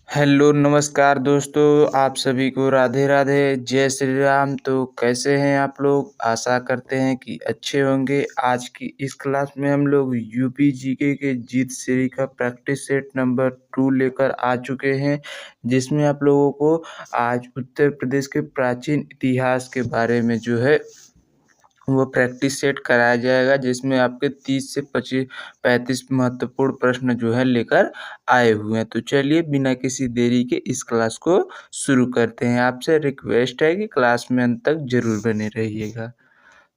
Hello नमस्कार दोस्तों, आप सभी को राधे राधे, जय श्री राम। तो कैसे हैं आप लोग? आशा करते हैं कि अच्छे होंगे। आज की इस क्लास में हम लोग यूपी जीके के जीत सीरीज का प्रैक्टिस सेट नंबर 2 लेकर आ चुके हैं, जिसमें आप लोगों को आज उत्तर प्रदेश के प्राचीन इतिहास के बारे में जो है वो प्रैक्टिस सेट कराया जाएगा, जिसमें आपके 30 से 35 महत्वपूर्ण प्रश्न जो है लेकर आए हुए हैं। तो चलिए बिना किसी देरी के इस क्लास को शुरू करते हैं। आपसे रिक्वेस्ट है कि क्लास में अंत तक जरूर बने रहिएगा।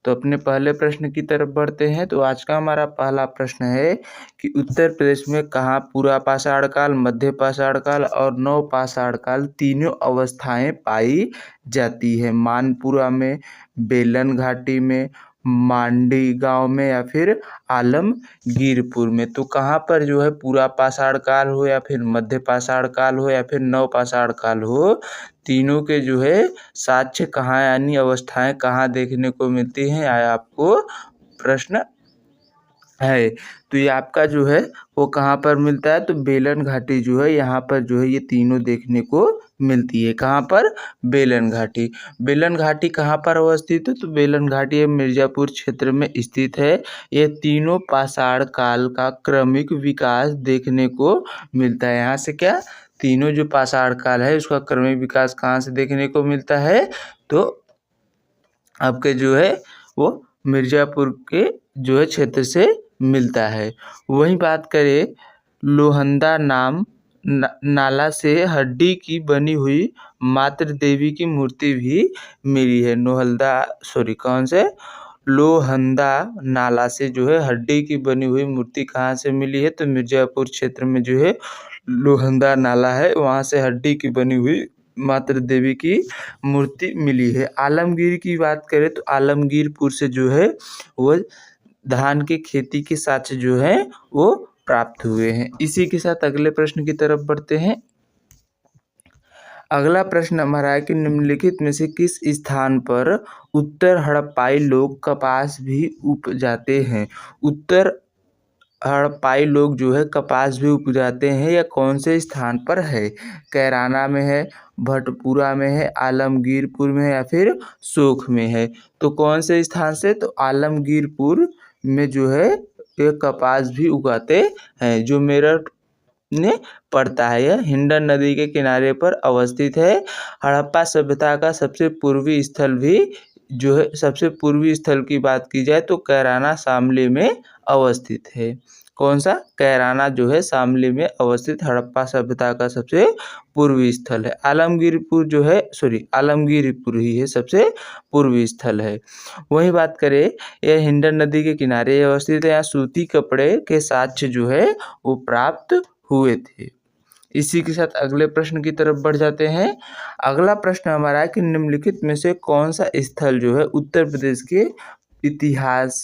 तो अपने पहले प्रश्न की तरफ बढ़ते हैं। तो आज का हमारा पहला प्रश्न है कि उत्तर प्रदेश में कहाँ पूरा पाषाण काल, मध्य पाषाण काल और नव पाषाण काल तीनों अवस्थाएं पाई जाती है? मानपुरा में, बेलन घाटी में, मांडी गांव में या फिर आलमगीरपुर में? तो कहाँ पर जो है पूरा पाषाण काल हो या फिर मध्य पाषाण काल हो या फिर नव पाषाण काल हो, तीनों के जो है साक्ष्य कहाँ यानी अवस्थाएं कहाँ देखने को मिलती हैं, आया आपको प्रश्न है। तो ये आपका जो है वो कहाँ पर मिलता है? तो बेलन घाटी जो है यहाँ पर जो है ये तीनों देखने को मिलती है। कहाँ पर? बेलन घाटी। बेलन घाटी कहाँ पर अवस्थित है? तो बेलन घाटी मिर्जापुर क्षेत्र में स्थित है। ये तीनों पाषाण काल का क्रमिक विकास देखने को मिलता है। यहाँ से क्या, तीनों जो पाषाण काल है उसका क्रमिक विकास कहाँ से देखने को मिलता है? तो आपके जो है वो मिर्जापुर के जो है क्षेत्र से मिलता है। वहीं बात करें लोहंदा नाला से हड्डी की बनी हुई मातृ देवी की मूर्ति भी मिली है। लोहंदा नाला से जो है हड्डी की बनी हुई मूर्ति कहाँ से मिली है? तो मिर्जापुर क्षेत्र में जो है लोहंदा नाला है, वहाँ से हड्डी की बनी हुई मातृ देवी की मूर्ति मिली है। आलमगीर की बात करें तो आलमगीरपुर से जो है वो धान की खेती के साक्ष्य जो है वो प्राप्त हुए हैं। इसी के साथ अगले प्रश्न की तरफ बढ़ते हैं। अगला प्रश्न हमारा है कि निम्नलिखित में से किस स्थान पर उत्तर हड़प्पाई लोग कपास भी उपजाते हैं? उत्तर हड़प्पाई लोग जो है कपास भी उपजाते हैं, या कौन से स्थान पर है? कैराना में है, भटपुरा में है, आलमगीरपुर में है या फिर सोख में है? तो कौन से स्थान से? तो आलमगीरपुर में जो है ये कपास भी उगाते हैं, जो मेरठ ने पड़ता है। यह हिंडन नदी के किनारे पर अवस्थित है। हड़प्पा सभ्यता का सबसे पूर्वी स्थल भी जो है, सबसे पूर्वी स्थल की बात की जाए तो कैराना शामली में अवस्थित है। कौन सा? कैराना जो है शामली में अवस्थित हड़प्पा सभ्यता का सबसे पूर्वी स्थल है। आलमगीरपुर ही है सबसे पूर्वी स्थल है। वही बात करें, यह हिंडन नदी के किनारे अवस्थित है। यहाँ सूती कपड़े के साक्ष्य जो है वो प्राप्त हुए थे। इसी के साथ अगले प्रश्न की तरफ बढ़ जाते हैं। अगला प्रश्न हमारा है कि निम्नलिखित में से कौन सा स्थल जो है उत्तर प्रदेश के इतिहास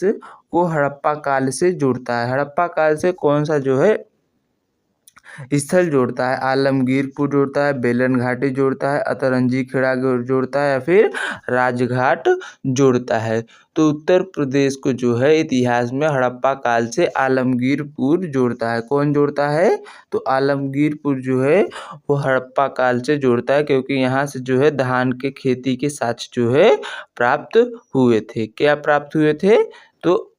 को हड़प्पा काल से जोड़ता है? हड़प्पा काल से कौन सा जो है स्थल जोड़ता है? आलमगीरपुर जोड़ता है, बेलन घाटी जोड़ता है, अतरंजी खेड़ा जोड़ता है या फिर राजघाट जोड़ता है? तो उत्तर प्रदेश को जो है इतिहास में हड़प्पा काल से आलमगीरपुर जोड़ता है। कौन जोड़ता है? तो आलमगीरपुर जो है वो हड़प्पा काल से जोड़ता है, क्योंकि यहाँ से जो है धान के खेती के साक्ष्य जो है प्राप्त हुए थे। क्या प्राप्त हुए थे? तो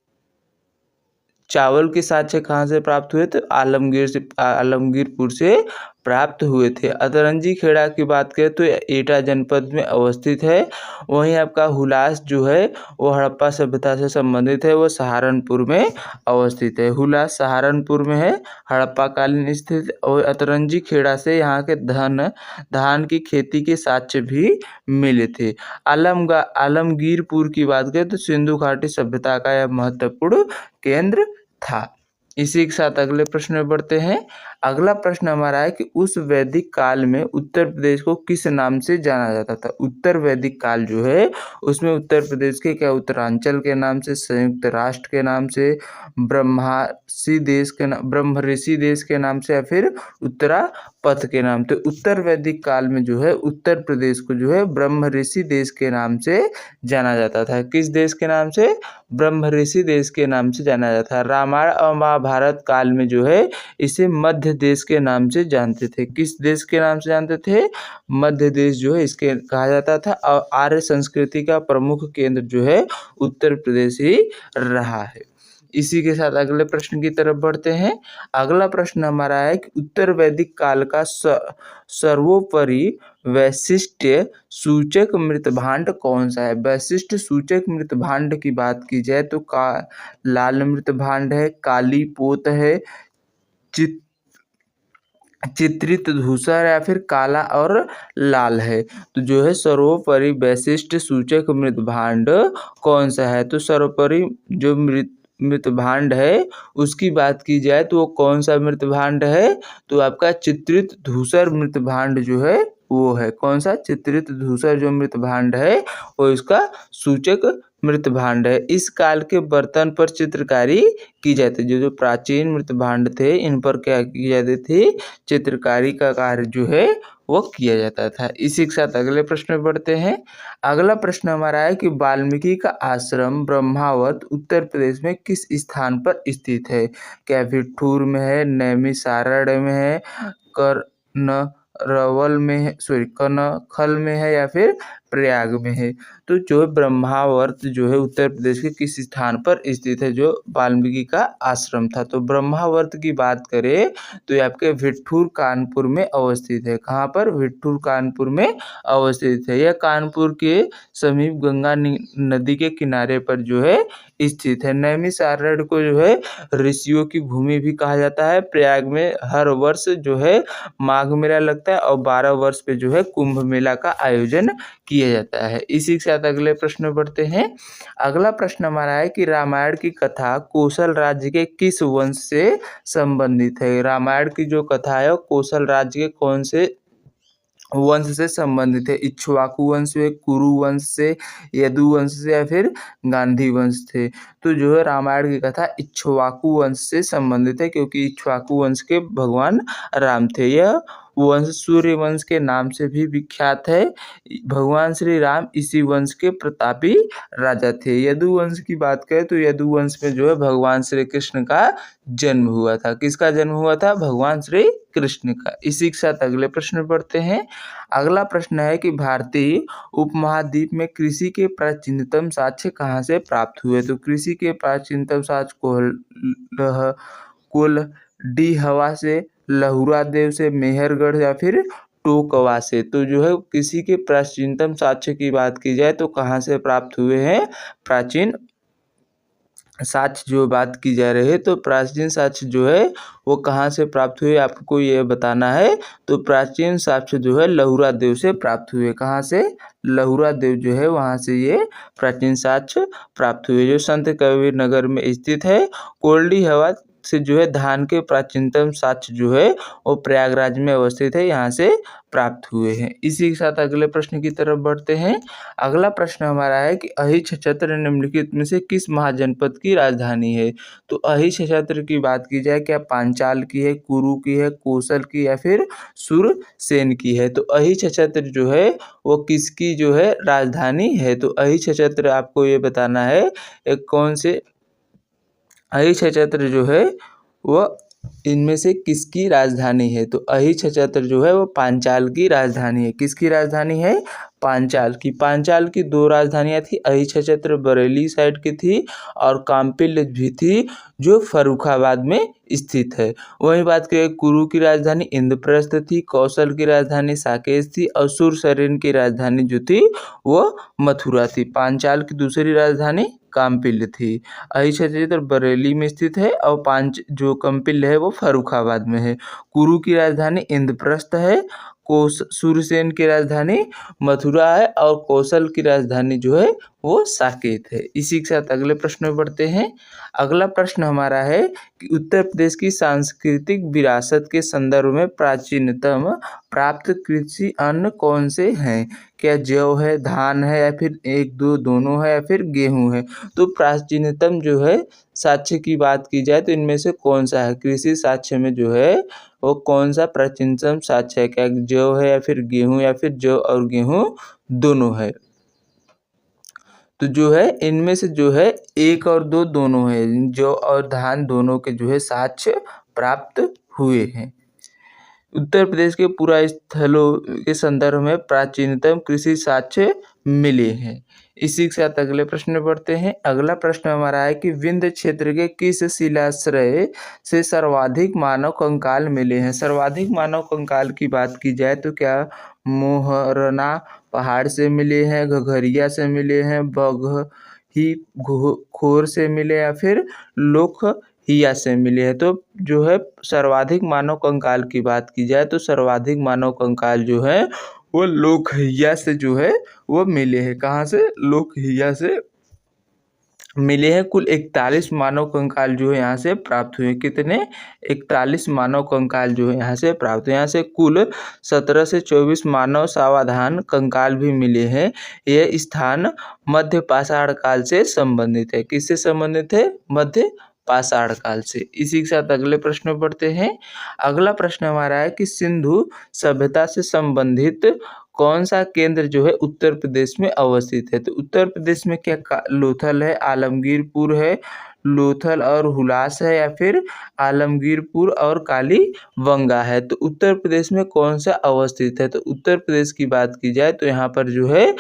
चावल के साक्ष्य कहाँ से प्राप्त हुए? तो आलमगीरपुर से प्राप्त हुए थे। अतरंजी खेड़ा की बात करें तो एटा जनपद में अवस्थित है। वहीं आपका हुलास जो है वो हड़प्पा सभ्यता से संबंधित है, वो सहारनपुर में अवस्थित है। हुलास सहारनपुर में है, हड़प्पा कालीन स्थित। और अतरंजी खेड़ा से यहाँ के धान की खेती के साक्ष्य भी मिले थे। आलमगीरपुर की बात करें तो सिंधु घाटी सभ्यता का यह महत्वपूर्ण केंद्र था। इसी के साथ अगले प्रश्न में बढ़ते हैं। अगला प्रश्न हमारा है कि उस वैदिक काल में उत्तर प्रदेश को किस नाम से जाना जाता था? उत्तर वैदिक काल जो है उसमें उत्तर प्रदेश के क्या उत्तरांचल के नाम से, संयुक्त राष्ट्र के नाम से, ब्रह्म ऋषि देश के नाम से या फिर उत्तरा पथ के नाम। तो उत्तर वैदिक काल में जो है उत्तर प्रदेश को जो है ब्रह्मऋषि देश के नाम से जाना जाता था। किस देश के नाम से? ब्रह्मऋषि देश के नाम से जाना जाता था। रामायण और महाभारत काल में जो है इसे मध्य देश के नाम से जानते थे। किस देश के नाम से जानते थे? मध्य देश जो है इसके कहा जाता था। और आर्य संस्कृति का प्रमुख केंद्र जो है उत्तर प्रदेश ही रहा है। इसी के साथ अगले प्रश्न की तरफ बढ़ते हैं। अगला प्रश्न हमारा है कि उत्तर वैदिक काल का सर्वोपरि वैशिष्ट सूचक मृतभांड कौन सा है? वैशिष्ट सूचक मृतभांड की बात की जाए तो लाल मृतभांड है, काली पोत है, चित्रित धूसर या फिर काला और लाल है। तो जो है सर्वोपरि वैशिष्ट सूचक मृतभांड कौन सा है? तो सर्वोपरि जो मृतभांड है उसकी बात की जाए तो वो कौन सा मृतभांड है? तो आपका चित्रित धूसर मृतभांड जो है वो है। कौन सा? चित्रित धूसर जो मृतभांड है वो इसका सूचक मृतभांड है। इस काल के बर्तन पर चित्रकारी की जाती है। जो प्राचीन मृतभांड थे इन पर क्या की जाती थी? चित्रकारी का कार्य जो है वो किया जाता था। इसी के साथ अगले प्रश्न में बढ़ते हैं। अगला प्रश्न हमारा है कि वाल्मीकि का आश्रम ब्रह्मावत उत्तर प्रदेश में किस स्थान पर स्थित है? क्या विठूर में है, नैमिषारण्य में है, कर्नरवल में है, कनखल में है या फिर प्रयाग में है? तो जो है ब्रह्मावर्त जो है उत्तर प्रदेश के किस स्थान पर स्थित है जो वाल्मीकि का आश्रम था? तो ब्रह्मावर्त की बात करें तो ये आपके विठूर कानपुर में अवस्थित है। कहाँ पर? विठूर कानपुर में अवस्थित है। यह कानपुर के समीप गंगा नदी के किनारे पर जो है स्थित है। नैमिषारण्य को जो है ऋषियों की भूमि भी कहा जाता है। प्रयाग में हर वर्ष जो है माघ मेला लगता है और 12 वर्ष पे जो है कुंभ मेला का आयोजन किया जाता है। इसी के साथ अगले प्रश्न में बढ़ते हैं। अगला प्रश्न हमारा है कि रामायण की कथा कौशल राज्य के किस वंश से संबंधित है? रामायण की जो कथा है वो कौशल राज्य के कौन से वंश से संबंधित है? इक्ष्वाकु वंश से, कुरु वंश से, यदु वंश से या फिर गांधी वंश से? तो जो है रामायण की कथा इक्ष्वाकु वंश से संबंधित है क्योंकि इक्ष्वाकु वंश के भगवान राम थे। यह वंश सूर्य वंश के नाम से भी विख्यात है। भगवान श्री राम इसी वंश के प्रतापी राजा थे। यदु वंश की बात करें तो यदु वंश में जो है भगवान श्री कृष्ण का जन्म हुआ था। किसका जन्म हुआ था? भगवान श्री कृष्ण का। इसी के साथ अगले प्रश्न में बढ़ते हैं। अगला प्रश्न है कि भारतीय उपमहाद्वीप में कृषि के प्राचीनतम साक्ष्य कहाँ से प्राप्त हुए? तो कृषि के प्राचीनतम साक्ष्य कोल्हडीहवा से, लहुरा देव से, मेहरगढ़ या फिर टोकवा से? तो जो है कृषि के प्राचीनतम साक्ष्य की बात की जाए तो कहाँ से प्राप्त हुए हैं? प्राचीन साक्ष्य जो बात की जा रही है तो प्राचीन साक्ष्य जो है वो कहाँ से प्राप्त हुए आपको ये बताना है। तो प्राचीन साक्ष्य जो है लहुरा देव से प्राप्त हुए। कहाँ से? लहुरा देव जो है वहाँ से ये प्राचीन साक्ष्य प्राप्त हुए जो संत कबीर नगर में स्थित है। कोल्हडीहवा से जो है धान के प्राचीनतम साक्ष्य जो है वो प्रयागराज में अवस्थित है, यहाँ से प्राप्त हुए हैं। इसी के साथ अगले प्रश्न की तरफ बढ़ते हैं। अगला प्रश्न हमारा है कि अहिच्छत्र निम्नलिखित में से किस महाजनपद की राजधानी है? तो अहिच्छत्र की बात की जाए क्या पांचाल की है, कुरु की है, कौशल की या फिर सुरसेन की है? तो अहिच्छत्र जो है वो किसकी जो है राजधानी है? तो अहिच्छत्र आपको ये बताना है एक कौन से अहिच्छत्र जो है वो इनमें से किसकी राजधानी है? तो अहिच्छत्र जो है वो पांचाल की राजधानी है। किसकी राजधानी है? पांचाल की। पांचाल की 2 राजधानियां थी। अहिच्छत्र बरेली साइड की थी और काम्पिल्य भी थी जो फर्रुखाबाद में स्थित है। वहीं बात करें कुरु की राजधानी इंद्रप्रस्थ थी, कौशल की राजधानी साकेत थी और सुरसेन की राजधानी जो थी वो मथुरा थी। पांचाल की दूसरी राजधानी काम्पिल्य थी। अहिच्छत्र बरेली में स्थित है और जो काम्पिल्य है वो फर्रुखाबाद में है। कुरु की राजधानी इंद्रप्रस्थ है, सुरसेन की राजधानी मथुरा है और कौशल की राजधानी जो है वो साकेत है। इसी के साथ अगले प्रश्न में बढ़ते हैं। अगला प्रश्न हमारा है कि उत्तर प्रदेश की सांस्कृतिक विरासत के संदर्भ में प्राचीनतम प्राप्त कृषि अन्न कौन से हैं? क्या जौ है, धान है या फिर 1-2 दोनों है या फिर गेहूं है? तो प्राचीनतम जो है साक्ष्य की बात की जाए तो इनमें से कौन सा है? कृषि साक्ष्य में जो है वो कौन सा प्राचीनतम साक्ष्य है? क्या जौ है या फिर गेहूँ या फिर जौ और गेहूँ दोनों है? तो जो है इनमें से जो है 1 और 2 दोनों है। जौ और धान दोनों के जो है साक्ष्य प्राप्त हुए हैं। उत्तर प्रदेश के पुरास्थलों के संदर्भ में प्राचीनतम कृषि साक्ष्य मिले हैं। इसी के साथ अगले प्रश्न में बढ़ते हैं। अगला प्रश्न हमारा है कि विंध्य क्षेत्र के किस शिलाश्रय से सर्वाधिक मानव कंकाल मिले हैं? सर्वाधिक मानव कंकाल की बात की जाए तो क्या मोहरना पहाड़ से मिले हैं, घघरिया से मिले हैं, बगही खोर से मिले या फिर लोकहिया से मिले हैं? तो जो है सर्वाधिक मानव कंकाल की बात की जाए तो सर्वाधिक मानव कंकाल जो है वो लोकहिया से जो है वो मिले हैं। कहाँ से? लोकहिया से मिले हैं। कुल 41 मानव कंकाल जो है यहाँ से प्राप्त हुए। कितने? 41 मानव कंकाल जो है यहाँ से प्राप्त हुए। यहाँ से कुल 17 से 24 मानव सावधान कंकाल भी मिले हैं। यह स्थान मध्य पाषाण काल से संबंधित है। किससे संबंधित है? मध्य पाषाण काल से। इसी के साथ अगले प्रश्न में बढ़ते हैं। अगला प्रश्न हमारा है कि सिंधु सभ्यता से संबंधित कौन सा केंद्र जो है उत्तर प्रदेश में अवस्थित है? तो उत्तर प्रदेश में क्या लोथल है, आलमगीरपुर है, लोथल और हुलास है या फिर आलमगीरपुर और कालीबंगा है? तो उत्तर प्रदेश में कौन सा अवस्थित है? तो उत्तर प्रदेश की बात की जाए तो यहाँ पर जो है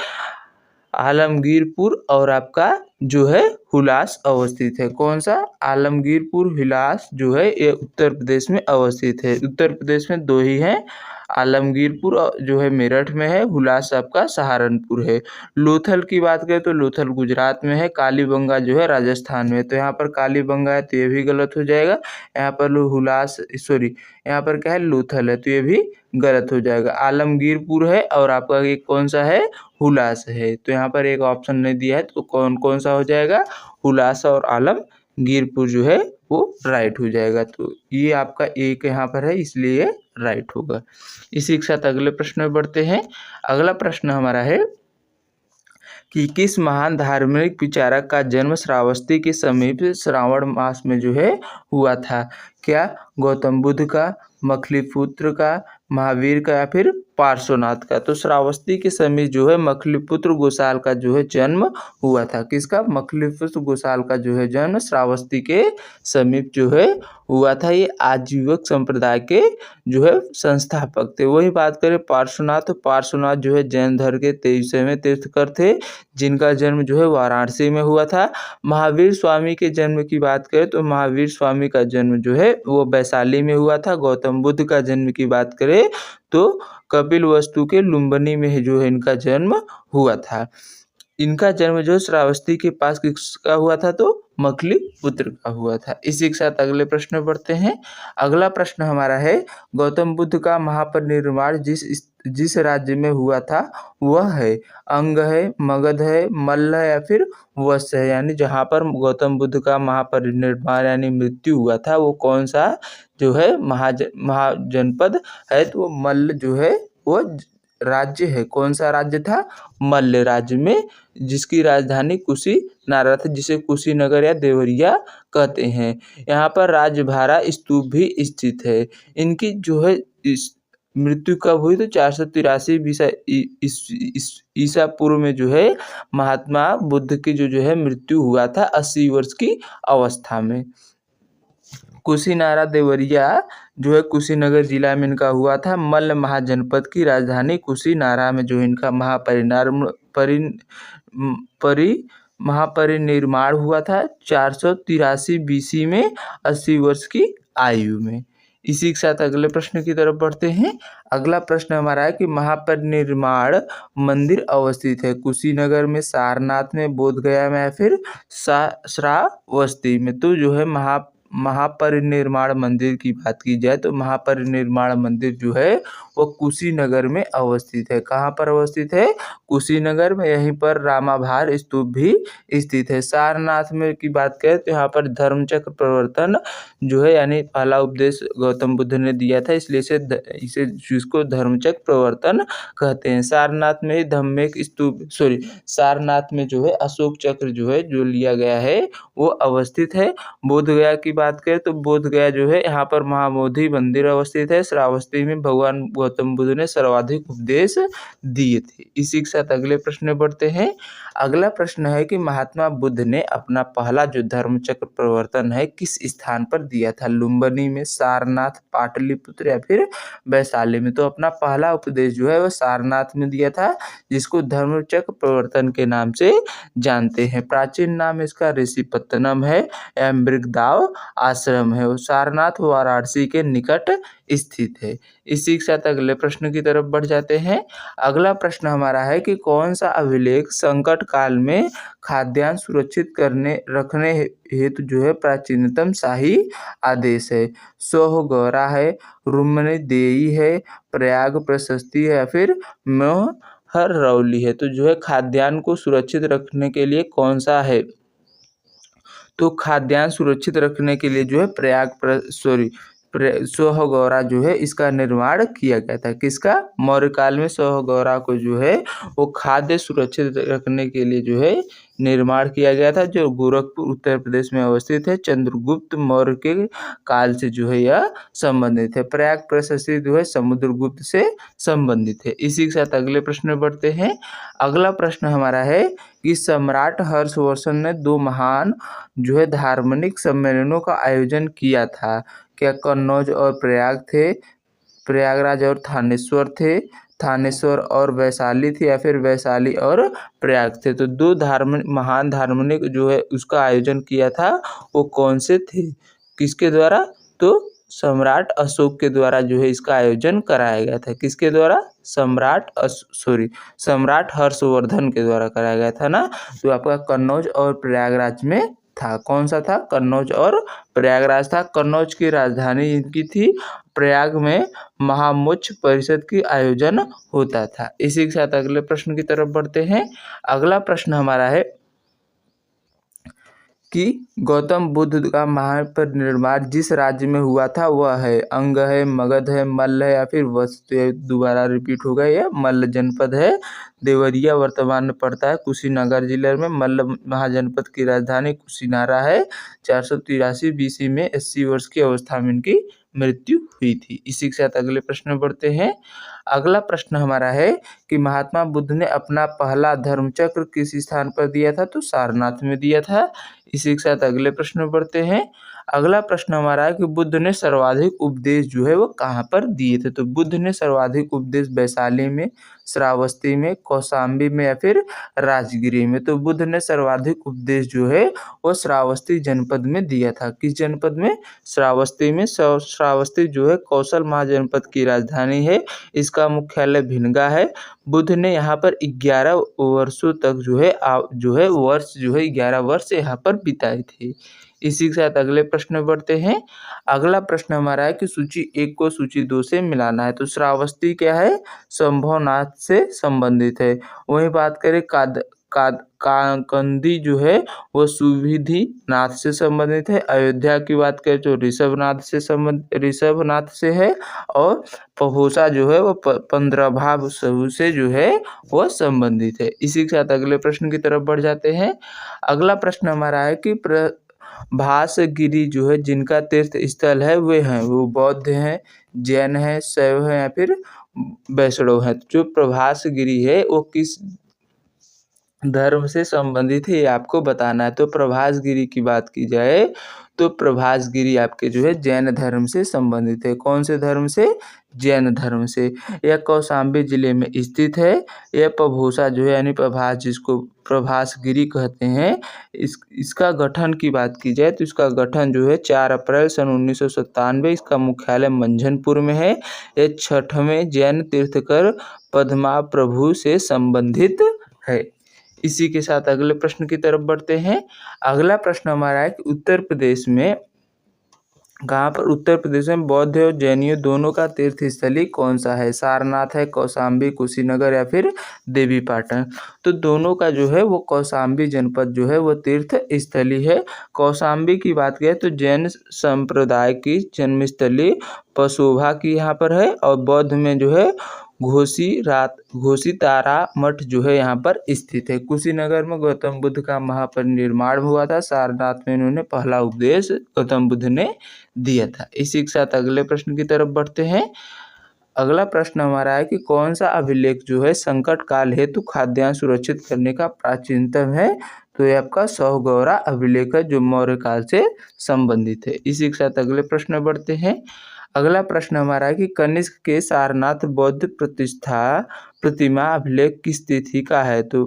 आलमगीरपुर और आपका जो है हुलास अवस्थित है। कौन सा? आलमगीरपुर हुलास जो है ये उत्तर प्रदेश में अवस्थित है। उत्तर प्रदेश में 2 ही हैं, आलमगीरपुर जो है मेरठ में है, हुलास आपका सहारनपुर है। लोथल की बात करें तो लोथल गुजरात में है, कालीबंगा जो है राजस्थान में है। तो यहाँ पर कालीबंगा है तो ये भी गलत हो जाएगा। यहाँ पर यहाँ पर क्या है? लोथल है तो ये भी गलत हो जाएगा। आलमगीरपुर है और आपका ये कौन सा है? हुलास है। तो यहाँ पर एक ऑप्शन नहीं दिया है तो कौन कौन सा हो जाएगा? हुलास और आलमगीरपुर जो है वो राइट हो जाएगा। तो ये आपका एक यहाँ पर है इसलिए राइट होगा। इसी के साथ अगले प्रश्न में बढ़ते हैं। अगला प्रश्न हमारा है कि किस महान धार्मिक विचारक का जन्म श्रावस्ती के समीप श्रावण मास में जो है हुआ था? क्या गौतम बुद्ध का, मखलीपुत्र का, महावीर का या फिर पार्श्वनाथ का? तो श्रावस्ती के समीप जो है मखलीपुत्र गोसाल का जो है जन्म हुआ था। किसका? मखलीपुत्र गोसाल का जो है जन्म श्रावस्ती के समीप जो है हुआ था। ये आजीवक संप्रदाय के जो है संस्थापक थे। वही बात करें पार्श्वनाथ, तो पार्श्वनाथ जो है जैन धर्म के 23वें तीर्थंकर थे जिनका जन्म जो है वाराणसी में हुआ था। महावीर स्वामी के जन्म की बात करें तो महावीर स्वामी का जन्म जो है वो वैशाली में हुआ था। गौतम बुद्ध का जन्म की बात करें तो कपिलवस्तु के लुम्बिनी में जो है इनका जन्म हुआ था। इनका जन्म जो श्रावस्ती के पास किसका हुआ था? तो मखलीपुत्र का हुआ था। इसी के साथ अगले प्रश्न में बढ़ते हैं। अगला प्रश्न हमारा है गौतम बुद्ध का महापरिनिर्वाण जिस राज्य में हुआ था वह है? अंग है, मगध है, मल्ल है या फिर वत्स है? यानी जहाँ पर गौतम बुद्ध का महापरिनिर्वाण यानी मृत्यु हुआ था वो कौन सा जो है महाजनपद है? तो वो मल्ल जो है वो राज्य है। कौन सा राज्य था? मल्ल राज्य में, जिसकी राजधानी कुशीनगर थी, जिसे कुशीनगर या देवरिया कहते हैं। यहाँ पर राजभारा स्तूप भी स्थित है। इनकी जो है इस मृत्यु कब हुई? तो 483 ईसा पूर्व में जो है महात्मा बुद्ध की जो है मृत्यु हुआ था 80 वर्ष की अवस्था में। कुशीनारा देवरिया जो है कुशीनगर जिला में इनका हुआ था। मल्ल महाजनपद की राजधानी कुशीनारा में जो इनका महापरिनिर्वाण हुआ था 483 BC में 80 वर्ष की आयु में। इसी के साथ अगले प्रश्न की तरफ बढ़ते हैं। अगला प्रश्न हमारा है कि महापरिनिर्वाण मंदिर अवस्थित है कुशीनगर में, सारनाथ में, बोधगया में या फिर श्रावस्ती में? तो जो है महापरिनिर्वाण मंदिर की बात की जाए तो महापरिनिर्वाण मंदिर जो है वो कुशीनगर में अवस्थित है। कहाँ पर अवस्थित है? कुशीनगर में। यहीं पर रामाभार स्तूप भी स्थित है। सारनाथ में की बात करें तो यहाँ पर धर्मचक्र प्रवर्तन जो है यानी पहला उपदेश गौतम बुद्ध ने दिया था, इसलिए इसे जिसको धर्मचक्र प्रवर्तन कहते हैं। सारनाथ में ही धम्मेक स्तूप सारनाथ में जो है अशोक चक्र जो है जो लिया गया है वो अवस्थित है। बोध गया की बात करें तो बोध गया जो है यहाँ पर महाबोधि मंदिर अवस्थित है। श्रावस्ती में भगवान गौतम बुद्ध ने सर्वाधिक उपदेश दिए थे। इसी के साथ अगले प्रश्न बढ़ते हैं। अगला प्रश्न है कि महात्मा बुद्ध ने अपना पहला जो धर्मचक्र प्रवर्तन है किस स्थान पर दिया था? लुम्बिनी में, सारनाथ, पाटलिपुत्र या फिर वैशाली में? तो अपना पहला उपदेश जो है वह सारनाथ में दिया था, जिसको धर्मचक्र प्रवर्तन के नाम से जानते हैं। प्राचीन नाम इसका ऋषिपत्तनम है या मृगदाव आश्रम है। वो सारनाथ वाराणसी के निकट स्थित है। इसी के साथ अगले प्रश्न की तरफ बढ़ जाते हैं। अगला प्रश्न हमारा है कि कौन सा अभिलेख संकट काल में खाद्यान्न सुरक्षित रखने हेतु जो है प्राचीनतम शाही आदेश है? सोह गौरा है, रुम्मनी देई है, प्रयाग प्रशस्ति है या फिर मोहर रौली है? तो जो है खाद्यान्न को सुरक्षित रखने के लिए कौन सा है? तो खाद्यान्न सुरक्षित रखने के लिए जो है सोहगौरा जो है इसका निर्माण किया गया था। किसका? मौर्य काल में सोहगौरा को जो है वो खाद्य सुरक्षित रखने के लिए जो है निर्माण किया गया था, जो गोरखपुर उत्तर प्रदेश में अवस्थित है। चंद्रगुप्त मौर्य के काल से जो है यह संबंधित है। प्रयाग प्रशस्ति जो है समुद्रगुप्त से संबंधित है। इसी के साथ अगले प्रश्न में बढ़ते हैं। अगला प्रश्न हमारा है कि सम्राट हर्षवर्धन ने 2 महान जो है धार्मिक सम्मेलनों का आयोजन किया था। क्या कन्नौज और प्रयाग थे? प्रयागराज और थानेश्वर थे? थानेश्वर और वैशाली थी या फिर वैशाली और प्रयाग थे? तो 2 महान धार्मिक जो है उसका आयोजन किया था, वो कौन से थे? किसके द्वारा? तो सम्राट अशोक के द्वारा जो है इसका आयोजन कराया गया था। किसके द्वारा? सम्राट हर्षवर्धन के द्वारा कराया गया था ना। तो आपका कन्नौज और प्रयागराज में था। कौन सा था? कन्नौज और प्रयागराज था। कन्नौज की राजधानी इनकी थी। प्रयाग में महामोक्ष परिषद की आयोजन होता था। इसी के साथ अगले प्रश्न की तरफ बढ़ते हैं। अगला प्रश्न हमारा है कि गौतम बुद्ध का महापरिनिर्वाण जिस राज्य में हुआ था वह है? अंग है, मगध है, मल्ल है या फिर वत्स? दोबारा रिपीट हो गया, यह मल्ल जनपद है। देवरिया वर्तमान में पड़ता है कुशीनगर जिले में। मल्ल महाजनपद की राजधानी कुशीनारा है। 483 BC में 80 वर्ष की अवस्था में इनकी मृत्यु हुई थी। इसी के साथ अगले प्रश्न में बढ़ते हैं। अगला प्रश्न हमारा है कि महात्मा बुद्ध ने अपना पहला धर्मचक्र किस स्थान पर दिया था? तो सारनाथ में दिया था। इसी के साथ अगले प्रश्न में बढ़ते हैं। अगला प्रश्न हमारा है कि बुद्ध ने सर्वाधिक उपदेश जो है वो कहाँ पर दिए थे? तो बुद्ध ने सर्वाधिक उपदेश वैशाली में, श्रावस्ती में, कौशाम्बी में या फिर राजगिरी में? तो बुद्ध ने सर्वाधिक उपदेश जो है वो श्रावस्ती जनपद में दिया था। किस जनपद में? श्रावस्ती में। श्रावस्ती जो है कौशल महाजनपद की राजधानी है। इसका मुख्यालय भिनगा है। बुद्ध ने यहाँ पर 11 वर्षों तक जो है 11 वर्ष यहाँ पर बिताए थे। इसी के साथ अगले प्रश्न में बढ़ते हैं। अगला प्रश्न हमारा है कि सूची 1 को सूची 2 से मिलाना है। तो श्रावस्ती क्या है? संभवनाथ से संबंधित है। वही बात करें काकंदी जो है वो सुविधि नाथ से संबंधित है। अयोध्या की बात करें तो ऋषभनाथ से है। और पहोसा जो है वो 15 भाव से जो है वो संबंधित है। इसी के साथ अगले प्रश्न की तरफ बढ़ जाते हैं। अगला प्रश्न हमारा है कि प्रभासगिरी जो है जिनका तीर्थ स्थल है वो बौद्ध हैं, जैन हैं, शैव हैं या फिर वैष्णव हैं? जो प्रभासगिरी है वो किस धर्म से संबंधित है ये आपको बताना है। तो प्रभासगिरी की बात की जाए तो प्रभासगिरी आपके जो है जैन धर्म से संबंधित है। कौन से धर्म से? जैन धर्म से। यह कौशाम्बी जिले में स्थित है। यह पभोसा जो है यानी प्रभास जिसको प्रभासगिरी कहते हैं, इसका गठन की बात की जाए तो इसका गठन जो है 4 अप्रैल सन 1997। इसका मुख्यालय मंझनपुर में है। यह 6वें जैन तीर्थकर पद्मा प्रभु से संबंधित है। इसी के साथ अगले प्रश्न की तरफ बढ़ते हैं। अगला प्रश्न हमारा है कि उत्तर प्रदेश में कहाँ पर? उत्तर प्रदेश में बौद्ध और जैनियों दोनों का तीर्थ स्थली कौन सा है? सारनाथ है, कौशाम्बी, कुशीनगर या फिर देवीपाटन। तो दोनों का जो है वो कौशाम्बी जनपद जो है वो तीर्थ स्थली है। कौशाम्बी की बात करें तो जैन संप्रदाय की जन्मस्थली पशोभा की यहाँ पर है, और बौद्ध में जो है घोसी तारा मठ जो है यहाँ पर स्थित है। कुशीनगर में गौतम बुद्ध का महापरिनिर्वाण हुआ था। सारनाथ में इन्होंने पहला उपदेश गौतम बुद्ध ने दिया था। इसी के साथ अगले प्रश्न की तरफ बढ़ते हैं। अगला प्रश्न हमारा है कि कौन सा अभिलेख जो है संकट काल हेतु खाद्यान्न सुरक्षित करने का प्राचीनतम है? तो ये आपका सौगौरा अभिलेख है जो मौर्य काल से संबंधित है। इसी के साथ अगले प्रश्न बढ़ते हैं। अगला प्रश्न हमारा है कि कनिष्क के सारनाथ बौद्ध प्रतिमा अभिलेख किस तिथि का है? तो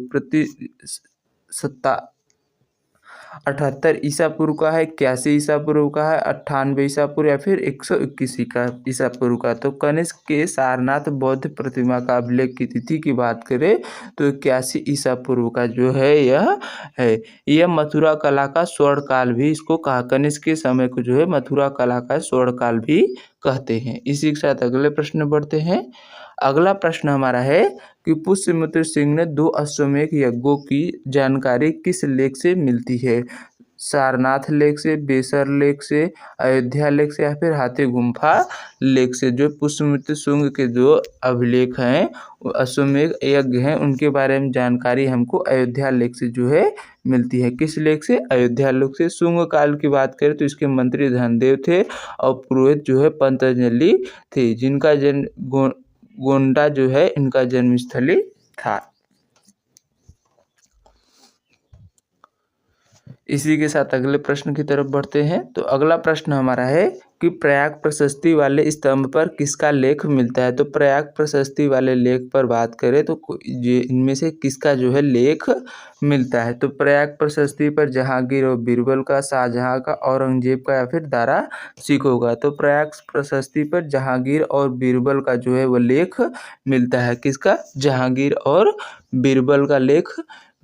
78 ईसा पूर्व का है, 81 ईसा पूर्व का है, 98 ईसा पूर्व या फिर 121 ईसा पूर्व का। तो कनिष्क के सारनाथ बौद्ध प्रतिमा का अभिलेख की तिथि की बात करें तो 81 ईसा पूर्व का जो है यह है। यह मथुरा कला का स्वर्ण काल भी इसको कहा, कनिष्क के समय को जो है मथुरा कला का स्वर्ण काल भी कहते हैं। इसी के साथ अगले प्रश्न बढ़ते हैं। अगला प्रश्न हमारा है कि पुष्यमित्र सिंह ने 2 अश्वमेध यज्ञों की जानकारी किस लेख से मिलती है? सारनाथ लेख से, बेसर लेख से, अयोध्या लेख से या फिर हाथी गुम्फा लेख से। जो पुष्यमित्र सिंह के जो अभिलेख हैं अश्वमेध यज्ञ हैं उनके बारे में जानकारी हमको अयोध्या लेख से जो है मिलती है। किस लेख से? अयोध्या लेख से। शुंग काल की बात करें तो इसके मंत्री धनदेव थे और पुरोहित जो है पतंजलि थे, जिनका जन्म गोंडा जो है इनका जन्मस्थली था। इसी के साथ अगले प्रश्न की तरफ बढ़ते हैं। तो अगला प्रश्न हमारा है कि प्रयाग प्रशस्ति वाले स्तंभ पर किसका लेख मिलता है? तो प्रयाग प्रशस्ति वाले लेख पर बात करें तो ये इनमें से किसका जो है लेख मिलता है? तो प्रयाग प्रशस्ति पर जहांगीर और बीरबल का, शाहजहां का, औरंगजेब का या फिर दारा शिकोह का। तो प्रयाग प्रशस्ति पर जहांगीर और बीरबल का जो है वो लेख मिलता है। किसका? जहांगीर और बीरबल का लेख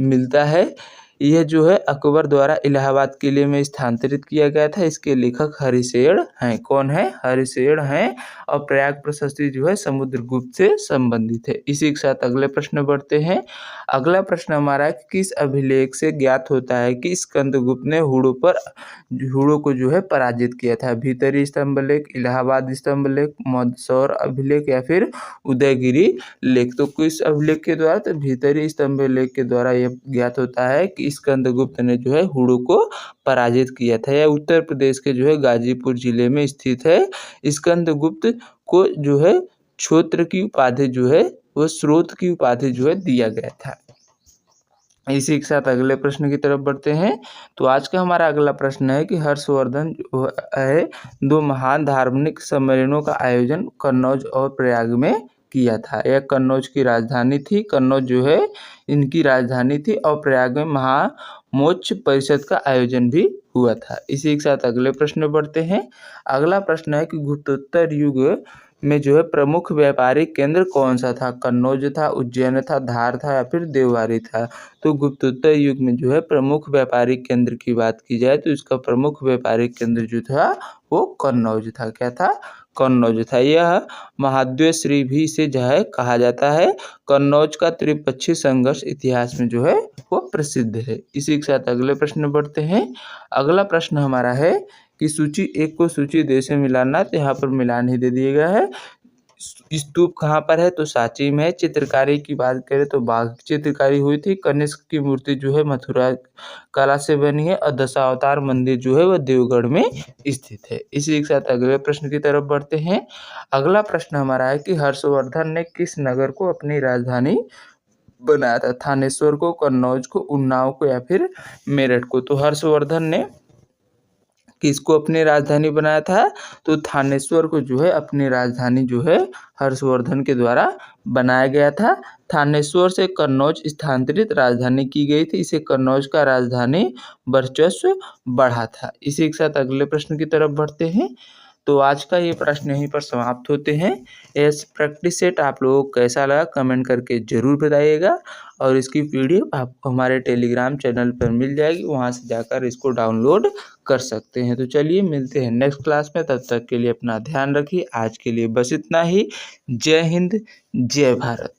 मिलता है। यह जो है अकबर द्वारा इलाहाबाद किले में स्थानांतरित किया गया था। इसके लेखक हरिशेर हैं। कौन है? हरिशेर हैं। और प्रयाग प्रशस्ति जो है समुद्रगुप्त से संबंधित है। इसी के साथ अगले प्रश्न बढ़ते हैं। अगला प्रश्न हमारा किस अभिलेख से ज्ञात होता है कि स्कंदगुप्त ने हुड़ों को जो है पराजित किया था? भीतरी स्तंभ लेख, इलाहाबाद स्तंभ लेख, मंदसौर अभिलेख या फिर उदयगिरी लेख। तो किस अभिलेख के द्वारा? तो भीतरी स्तंभ लेख के द्वारा यह ज्ञात होता है कि स्कंदगुप्त ने जो है हुड़ों को पराजित किया था। यह उत्तर प्रदेश के जो है गाजीपुर जिले में स्थित है। स्कंदगुप्त को जो है क्षोत्र की उपाधि जो है वह स्रोत की उपाधि जो है दिया गया था। इसी के साथ अगले प्रश्न की तरफ बढ़ते हैं। तो आज का हमारा अगला प्रश्न है कि हर्षवर्धन जो है 2 महान धार्मिक सम्मेलनों का आयोजन कन्नौज और प्रयाग में किया था। यह कन्नौज की राजधानी थी, कन्नौज जो है इनकी राजधानी थी, और प्रयाग में महामोक्ष परिषद का आयोजन भी हुआ था। इसी के साथ अगले प्रश्न बढ़ते हैं। अगला प्रश्न है कि गुप्तोत्तर युग में जो है प्रमुख व्यापारिक केंद्र कौन सा था? कन्नौज था, उज्जैन था, धार था या फिर देववारी था? तो गुप्तोत्तर युग में जो है प्रमुख व्यापारिक केंद्र की बात की जाए तो इसका प्रमुख व्यापारिक केंद्र जो था वो कन्नौज था। क्या था? कन्नौज था। यह महाद्वेश्री भी इसे जो है कहा जाता है। कन्नौज का त्रिपक्षीय संघर्ष इतिहास में जो है वो प्रसिद्ध है। इसी के साथ अगले प्रश्न बढ़ते हैं। अगला प्रश्न हमारा है कि सूची 1 को सूची 2 से मिलाना, तो यहाँ पर मिलान ही दे दिया गया है। स्तूप कहाँ पर है? तो सांची में है। चित्रकारी की बात करें तो बाघ की चित्रकारी हुई थी। कनिष्क की मूर्ति जो है मथुरा कला से बनी है, और दशावतार मंदिर जो है वह देवगढ़ में स्थित है। इसी के साथ अगले प्रश्न की तरफ बढ़ते हैं। अगला प्रश्न हमारा है कि हर्षवर्धन ने किस नगर को अपनी राजधानी बनाया था? थानेश्वर को, कन्नौज को, उन्नाव को या फिर मेरठ को? तो हर्षवर्धन ने किसको अपनी राजधानी बनाया था? तो थानेश्वर को जो है अपनी राजधानी जो है हर्षवर्धन के द्वारा बनाया गया था। थानेश्वर से कन्नौज स्थानांतरित राजधानी की गई थी। इसे कन्नौज का राजधानी वर्चस्व बढ़ा था। इसी के साथ अगले प्रश्न की तरफ बढ़ते हैं। तो आज का ये प्रश्न यहीं पर समाप्त होते हैं। इस प्रैक्टिस सेट आप लोगों को कैसा लगा कमेंट करके ज़रूर बताइएगा और इसकी पीडीएफ आपको हमारे टेलीग्राम चैनल पर मिल जाएगी, वहाँ से जाकर इसको डाउनलोड कर सकते हैं। तो चलिए मिलते हैं नेक्स्ट क्लास में, तब तक के लिए अपना ध्यान रखिए। आज के लिए बस इतना ही। जय हिंद, जय भारत।